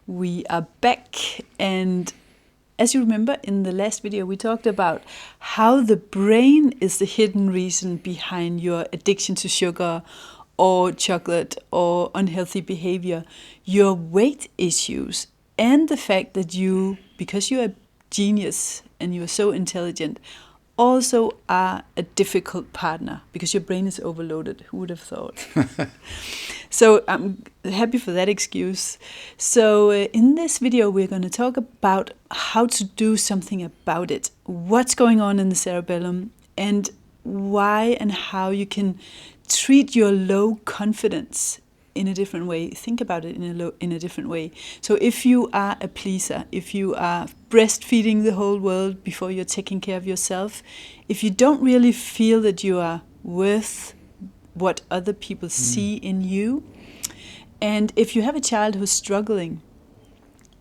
We are back, and as you remember in the last video, we talked about how the brain is the hidden reason behind your addiction to sugar or chocolate or unhealthy behavior, your weight issues, and the fact that you, because you're a genius and you're so intelligent, also are a difficult partner because your brain is overloaded. Who would have thought? So I'm happy for that excuse. So in this video, we're going to talk about how to do something about it. What's going on in the cerebellum and why and how you can treat your low confidence in a different way. Think about it in a different way. So if you are a pleaser, if you are breastfeeding the whole world before you're taking care of yourself, if you don't really feel that you are worth what other people see in you, and if you have a child who's struggling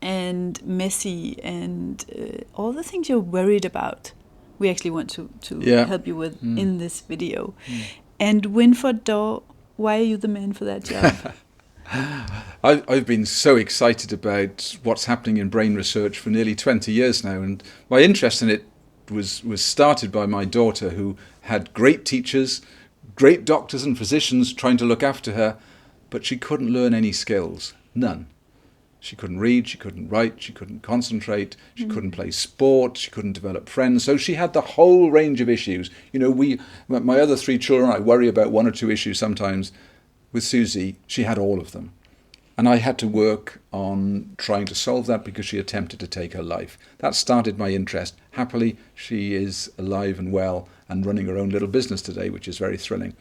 and messy and all the things you're worried about, we actually want to help you with in this video. And Winford Daw, why are you the man for that job? I've been so excited about what's happening in brain research for nearly 20 years now, and my interest in it was started by my daughter, who had great teachers, great doctors and physicians trying to look after her, but she couldn't learn any skills, none. She couldn't read, she couldn't write, she couldn't concentrate, she couldn't play sport, she couldn't develop friends. So she had the whole range of issues. You know, my other three children, I worry about one or two issues sometimes. With Susie, she had all of them. And I had to work on trying to solve that because she attempted to take her life. That started my interest. Happily, she is alive and well and running her own little business today, which is very thrilling.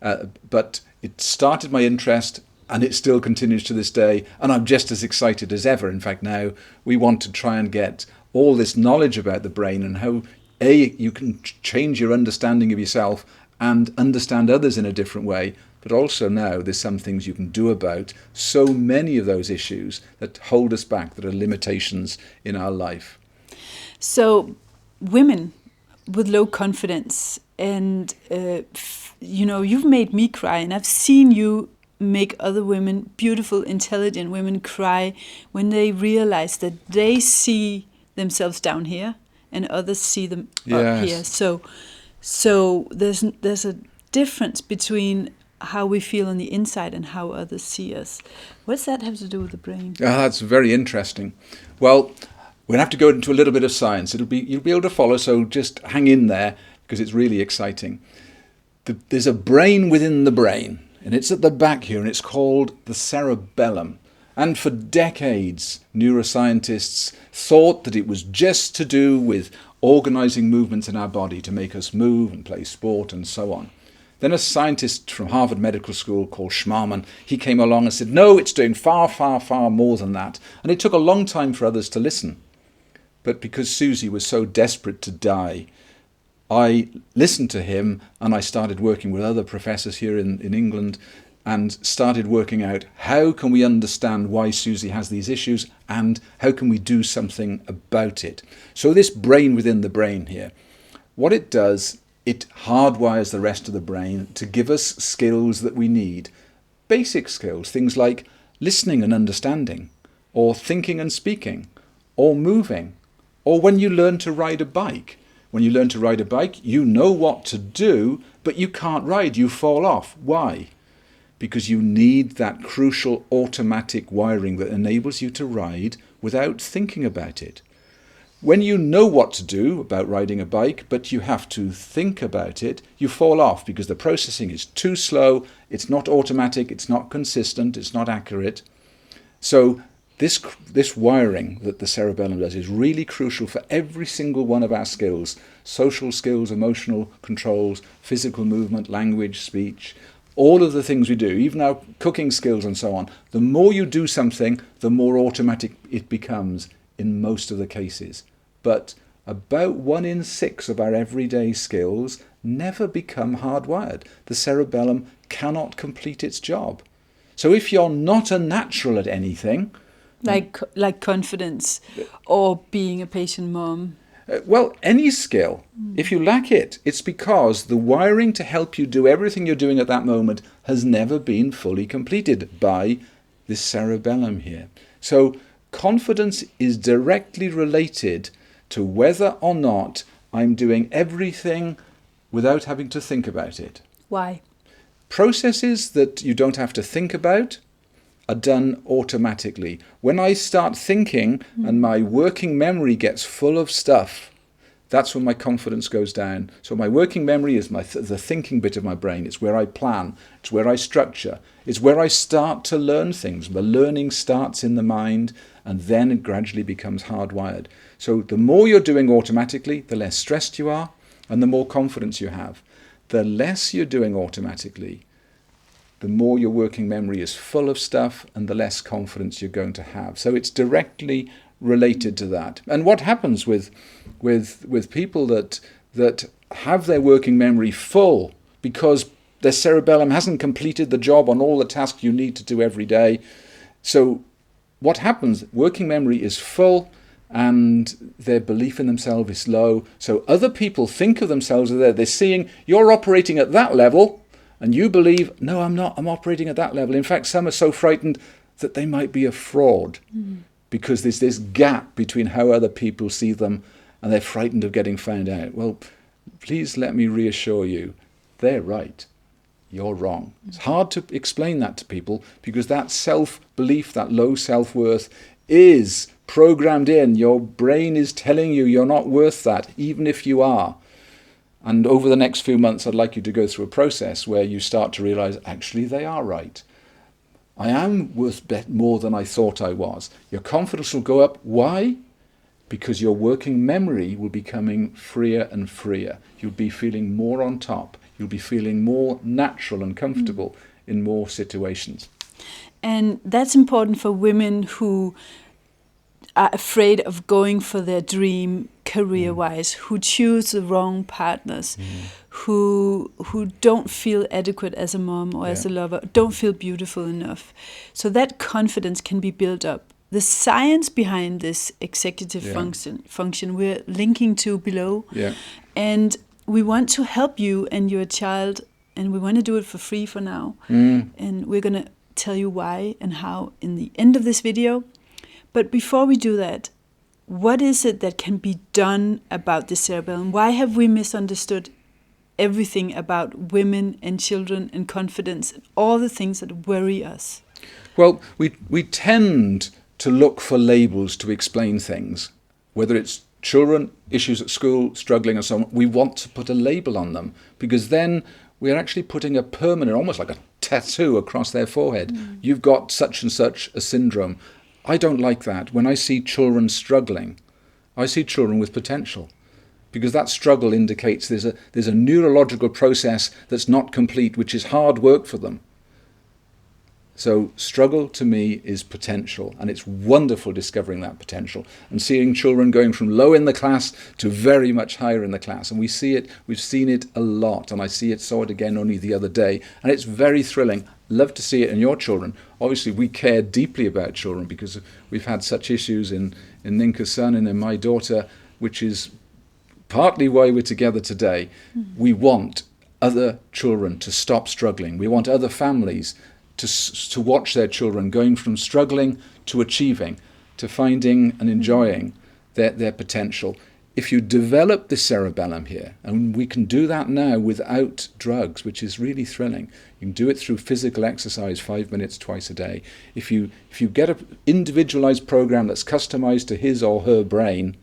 But it started my interest, and it still continues to this day, and I'm just as excited as ever. In fact, now we want to try and get all this knowledge about the brain and how, you can change your understanding of yourself and understand others in a different way, but also now there's some things you can do about so many of those issues that hold us back, that are limitations in our life. So women with low confidence, and you've made me cry, and I've seen you make other women, beautiful, intelligent women, cry when they realize that they see themselves down here and others see them up here. So there's a difference between how we feel on the inside and how others see us. What's that have to do with the brain? That's very interesting. Well, we'll have to go into a little bit of science. You'll be able to follow, so just hang in there because it's really exciting. There's a brain within the brain, and it's at the back here, and it's called the cerebellum. And for decades, neuroscientists thought that it was just to do with organizing movements in our body to make us move and play sport and so on. Then a scientist from Harvard Medical School called Schmarman, he came along and said, no, it's doing far, far, far more than that. And it took a long time for others to listen. But because Susie was so desperate to die, I listened to him, and I started working with other professors here in England and started working out how can we understand why Susie has these issues and how can we do something about it. So this brain within the brain here, what it does, it hardwires the rest of the brain to give us skills that we need. Basic skills, things like listening and understanding, or thinking and speaking, or moving, or when you learn to ride a bike. When you learn to ride a bike, you know what to do, but you can't ride, you fall off. Why? Because you need that crucial automatic wiring that enables you to ride without thinking about it. When you know what to do about riding a bike, but you have to think about it, you fall off because the processing is too slow, it's not automatic, it's not consistent, it's not accurate. So this wiring that the cerebellum does is really crucial for every single one of our skills: social skills, emotional controls, physical movement, language, speech, all of the things we do, even our cooking skills and so on. The more you do something, the more automatic it becomes in most of the cases. But about 1 in 6 of our everyday skills never become hardwired. The cerebellum cannot complete its job. So if you're not a natural at anything, like confidence or being a patient mom, well, any skill, if you lack it, it's because the wiring to help you do everything you're doing at that moment has never been fully completed by this cerebellum here. So Confidence is directly related to whether or not I'm doing everything without having to think about it. Why? Processes that you don't have to think about are done automatically. When I start thinking and my working memory gets full of stuff, that's when my confidence goes down. So my working memory is the thinking bit of my brain. It's where I plan. It's where I structure. It's where I start to learn things. The learning starts in the mind, and then it gradually becomes hardwired. So the more you're doing automatically, the less stressed you are, and the more confidence you have. The less you're doing automatically, the more your working memory is full of stuff, and the less confidence you're going to have. So it's directly related to that. And what happens with people that have their working memory full because their cerebellum hasn't completed the job on all the tasks you need to do every day. So what happens? Working memory is full, and their belief in themselves is low. So other people think of themselves as they're seeing you're operating at that level, and you believe, no, I'm not. I'm operating at that level. In fact, some are so frightened that they might be a fraud because there's this gap between how other people see them, and they're frightened of getting found out. Well, please let me reassure you, they're right. You're wrong. It's hard to explain that to people because that self-belief, that low self-worth is programmed in. Your brain is telling you you're not worth that, even if you are. And over the next few months, I'd like you to go through a process where you start to realize, actually, they are right. I am worth more than I thought I was. Your confidence will go up. Why? Because your working memory will be becoming freer and freer. You'll be feeling more on top. You'll be feeling more natural and comfortable in more situations. And that's important for women who are afraid of going for their dream career-wise, who choose the wrong partners, who don't feel adequate as a mom or as a lover, don't feel beautiful enough. So that confidence can be built up. The science behind this executive function we're linking to below. And we want to help you and your child, and we want to do it for free for now. And we're going to tell you why and how in the end of this video. But before we do that, what is it that can be done about the cerebellum? Why have we misunderstood everything about women and children and confidence and all the things that worry us? Well, we tend to look for labels to explain things, whether it's children, issues at school, struggling and so on. We want to put a label on them because then we're actually putting a permanent, almost like a tattoo across their forehead. You've got such and such a syndrome. I don't like that. When I see children struggling, I see children with potential because that struggle indicates there's a neurological process that's not complete, which is hard work for them. So struggle to me is potential, and it's wonderful discovering that potential and seeing children going from low in the class to very much higher in the class. And we've seen it a lot, and I saw it again only the other day, and it's very thrilling. Love to see it in your children. Obviously, we care deeply about children because we've had such issues in Ninka's son and in my daughter, which is partly why we're together today. We want other children to stop struggling. We want other families to watch their children going from struggling to achieving, to finding and enjoying their potential. If you develop the cerebellum here, and we can do that now without drugs, which is really thrilling. You can do it through physical exercise, 5 minutes twice a day. If you get an individualized program that's customized to his or her brain,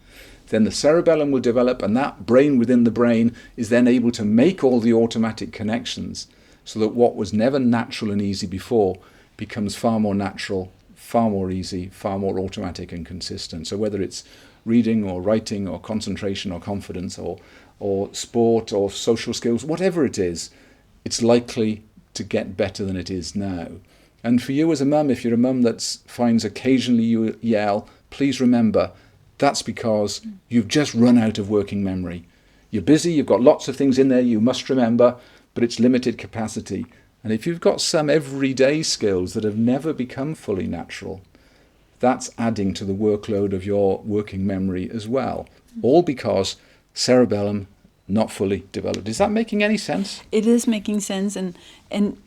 then the cerebellum will develop, and that brain within the brain is then able to make all the automatic connections so that what was never natural and easy before becomes far more natural, far more easy, far more automatic and consistent. So whether it's reading or writing or concentration or confidence or sport or social skills, whatever it is, it's likely to get better than it is now. And for you as a mum, if you're a mum that finds occasionally you yell, please remember that's because you've just run out of working memory. You're busy, you've got lots of things in there you must remember, but it's limited capacity. And if you've got some everyday skills that have never become fully natural, that's adding to the workload of your working memory as well. All because cerebellum not fully developed. Is that making any sense? It is making sense, and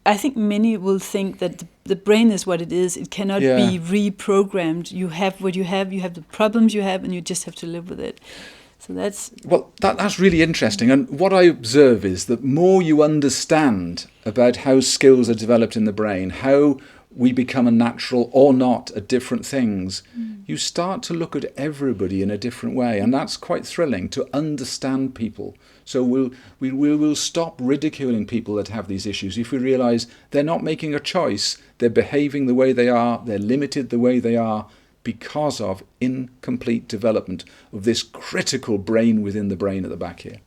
I think many will think that the brain is what it is. It cannot be reprogrammed. You have what you have the problems you have, and you just have to live with it. So that's really interesting. And what I observe is that more you understand about how skills are developed in the brain, how we become a natural or not at different things, you start to look at everybody in a different way. And that's quite thrilling, to understand people. So we'll stop ridiculing people that have these issues if we realise they're not making a choice, they're behaving the way they are, they're limited the way they are because of incomplete development of this critical brain within the brain at the back here.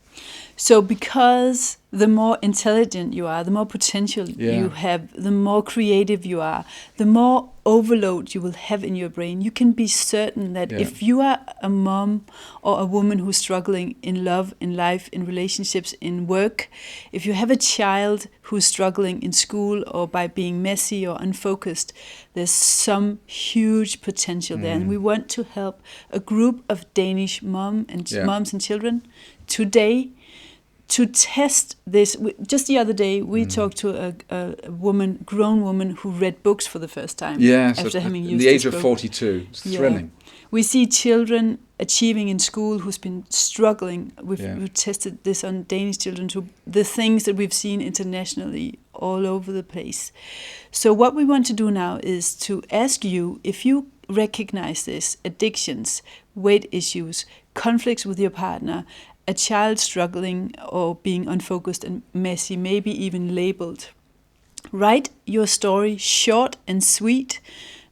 So because the more intelligent you are, the more potential you have, the more creative you are, the more overload you will have in your brain, you can be certain that if you are a mom or a woman who's struggling in love, in life, in relationships, in work, if you have a child who's struggling in school or by being messy or unfocused, there's some huge potential there. And we want to help a group of Danish moms and children today to test this. Just the other day, we talked to a grown woman who read books for the first time. After having used the age of book. 42. It's thrilling. We see children achieving in school who's been struggling. We've tested this on Danish children, to the things that we've seen internationally all over the place. So what we want to do now is to ask you if you recognize this: addictions, weight issues, conflicts with your partner, a child struggling or being unfocused and messy, maybe even labeled. Write your story short and sweet,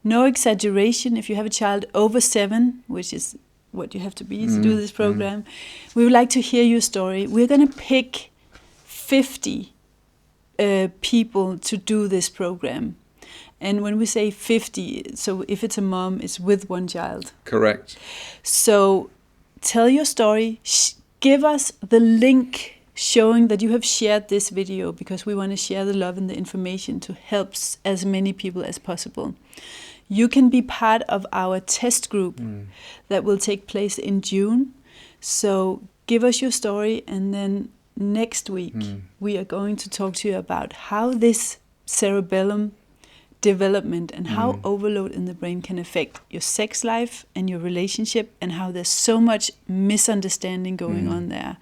no exaggeration. If you have a child over 7, which is what you have to be to do this program, we would like to hear your story. We're going to pick 50 people to do this program. And when we say 50, so if it's a mom, it's with one child. Correct. So tell your story. Give us the link showing that you have shared this video, because we want to share the love and the information to help as many people as possible. You can be part of our test group that will take place in June. So give us your story, and then next week we are going to talk to you about how this cerebellum development and how overload in the brain can affect your sex life and your relationship, and how there's so much misunderstanding going on there.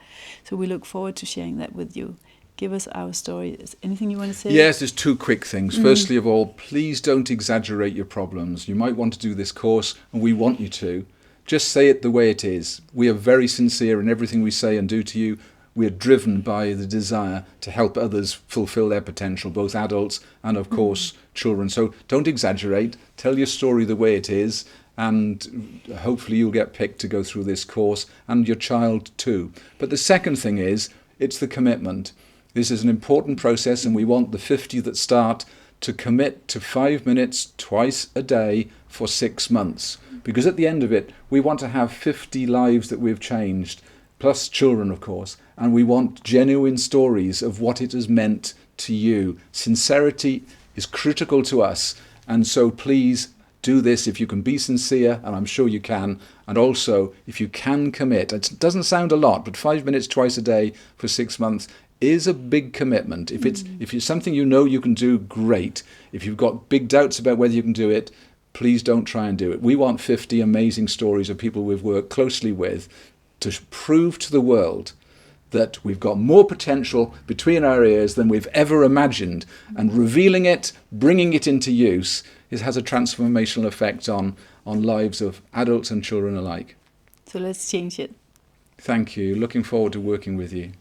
So we look forward to sharing that with you. Give us our story. Is anything you want to say? Yes, there's 2 quick things. Firstly of all, please don't exaggerate your problems. You might want to do this course, and we want you to. Just say it the way it is. We are very sincere in everything we say and do to you. We are driven by the desire to help others fulfill their potential, both adults and, of course, children. So don't exaggerate. Tell your story the way it is, and hopefully you'll get picked to go through this course, and your child too. But the second thing is, it's the commitment. This is an important process, and we want the 50 that start to commit to 5 minutes twice a day for 6 months. Because at the end of it, we want to have 50 lives that we've changed, plus children, of course, and we want genuine stories of what it has meant to you. Sincerity is critical to us, and so please do this if you can be sincere, and I'm sure you can, and also if you can commit. It doesn't sound a lot, but 5 minutes twice a day for 6 months is a big commitment. If it's something you know you can do, great. If you've got big doubts about whether you can do it, please don't try and do it. We want 50 amazing stories of people we've worked closely with to prove to the world that we've got more potential between our ears than we've ever imagined, and revealing it, bringing it into use, it has a transformational effect on lives of adults and children alike. So let's change it. Thank you. Looking forward to working with you.